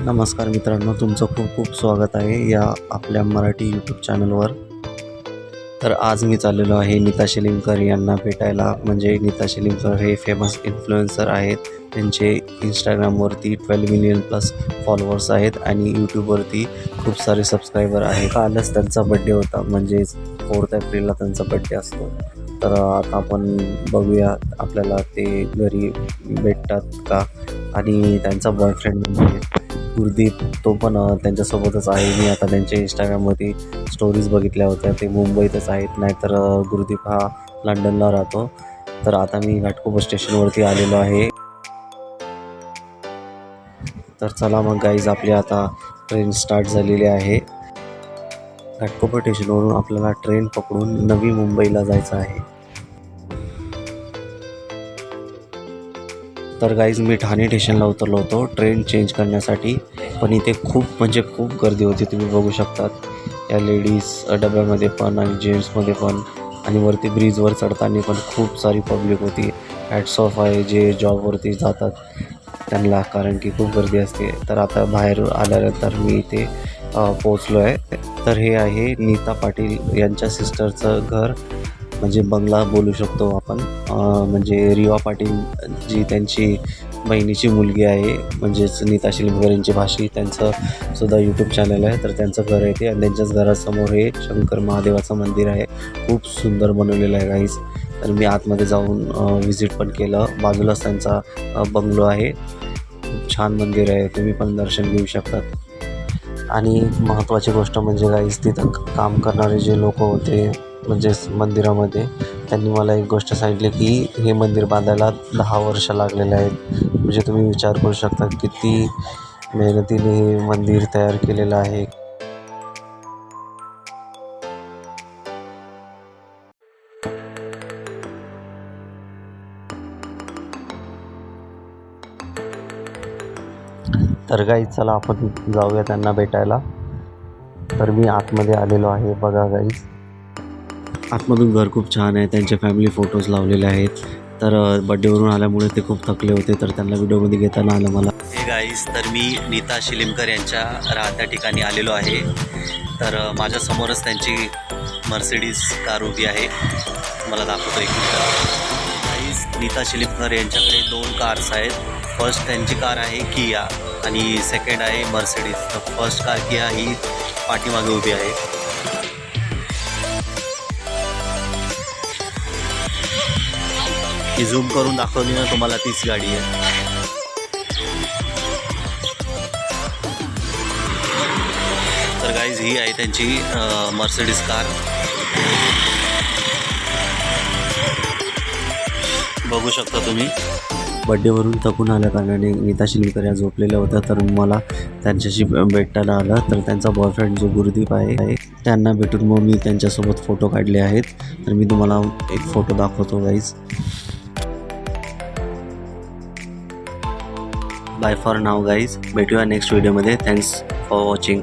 नमस्कार मित्रांनो, तुमचं खूप खूप स्वागत आहे या आपल्या मराठी यूट्यूब चॅनलवर. तर आज मी चाललेलो आहे नीता शिलीमकर यांना भेटायला. म्हणजे नीता शिलीमकर हे फेमस इन्फ्लुएन्सर आहेत. त्यांचे इंस्टाग्रामवरती 12 मिलियन प्लस फॉलोअर्स आहेत आणि यूट्यूबवरती खूप सारे सबस्क्रायबर आहेत. कालच त्यांचा बड्डे होता, म्हणजेच 4 एप्रिलला त्यांचा बड्डे असतो. तर आता आपण बघूया आपल्याला ते घरी भेटतात का. आणि त्यांचा बॉयफ्रेंड म्हणजे गुरदीप, तो पण त्यांच्यासोबतच आहे. मी आता त्यांच्या इंस्टाग्रामवरती स्टोरीज बघितल्या होत्या, ते मुंबईतच आहेत. नाहीतर गुरदीप हा लंडनला राहतो. तर आता मी घाटकोपर स्टेशनवरती आलेलो आहे. तर चला मग गाईज, आपली आता ट्रेन स्टार्ट झालेली आहे. घाटकोपर स्टेशनवरून आपल्याला ट्रेन पकडून नवी मुंबईला जायचं आहे. तर गाईज, मी ठाणे स्टेशनला उतरलो होतो ट्रेन चेंज करण्यासाठी, पण इथे खूप म्हणजे खूप गर्दी होती. तुम्ही बघू शकतात, या लेडीज डब्यामध्ये पण आणि जेंट्समध्ये पण, आणि वरती ब्रिजवर चढताना पण खूप सारी पब्लिक होती. हॅट्स ऑफ आहे जे जॉबवरती जातात त्यांना, कारण की खूप गर्दी असते. तर आता बाहेर आल्यानंतर मी इथे पोचलो आहे. तर हे आहे नीता पाटील यांच्या सिस्टरचं घर, म्हणजे बंगला बोलू शकतो आपण. म्हणजे रिवा पाटील जी त्यांची बहिणीची मुलगी आहे, म्हणजेच नीता शिलीमकर यांची भाषी, त्यांचं सुद्धा यूट्यूब चॅनल आहे. तर त्यांचं घर आहे ते, आणि त्यांच्याच घरासमोर हे शंकर महादेवाचं मंदिर आहे. खूप सुंदर बनवलेलं आहे गाईज. तर मी आतमध्ये जाऊन व्हिजिट पण केलं. बाजूलाच त्यांचा बंगलो आहे. खूप छान मंदिर आहे, तुम्ही पण दर्शन घेऊ शकतात. आणि महत्त्वाची गोष्ट म्हणजे गाईज, तिथं काम करणारे जे लोक होते म्हणजेच मंदिरामध्ये, त्यांनी मला एक गोष्ट सांगितली की हे मंदिर बांधायला 10 वर्ष लागलेले आहेत. म्हणजे तुम्ही विचार करू शकता किती मेहनतीने हे मंदिर तयार केलेलं आहे. तर गाईज, चला आपण जाऊया त्यांना भेटायला. तर मी आतमध्ये आलेलो आहे. बघा गाईज, आतमधून घर खूप छान आहे. त्यांचे फॅमिली फोटोज लावलेले आहेत. तर बड्डेवरून आल्यामुळे ते खूप थकले होते, तर त्यांना व्हिडिओमध्ये घेता नाही आलं मला. हे गाईज, तर मी नीता शिलीमकर यांच्या राहत्या ठिकाणी आलेलो आहे. तर माझ्यासमोरच त्यांची मर्सिडीज कार उभी आहे. मला दाखवतो एक मिनिट. गाईज, नीता शिलीमकर यांच्याकडे 2 कार्स आहेत. फर्स्ट त्यांची कार आहे किया आणि सेकंड आहे मर्सिडीज. तर फर्स्ट कार किया ही पाठीमागे उभी आहे. ही झूम करून दाखवली ना तुम्हाला, तीच गाडी आहे. तर गाईज, ही आहे त्यांची मर्सिडीज कार. बघू शकता तुम्ही. बड्डेवरून थकून आल्या कारणाने नीता शिलीमकर या झोपलेल्या होत्या, तर मला त्यांच्याशी भेटायला आलं. तर त्यांचा बॉयफ्रेंड जो गुरदीप आहे त्यांना भेटून मग मी त्यांच्यासोबत फोटो काढले आहेत. तर मी तुम्हाला एक फोटो दाखवतो guys. Bye for now guys, भेटूया नेक्स्ट व्हिडिओमध्ये. Thanks for watching.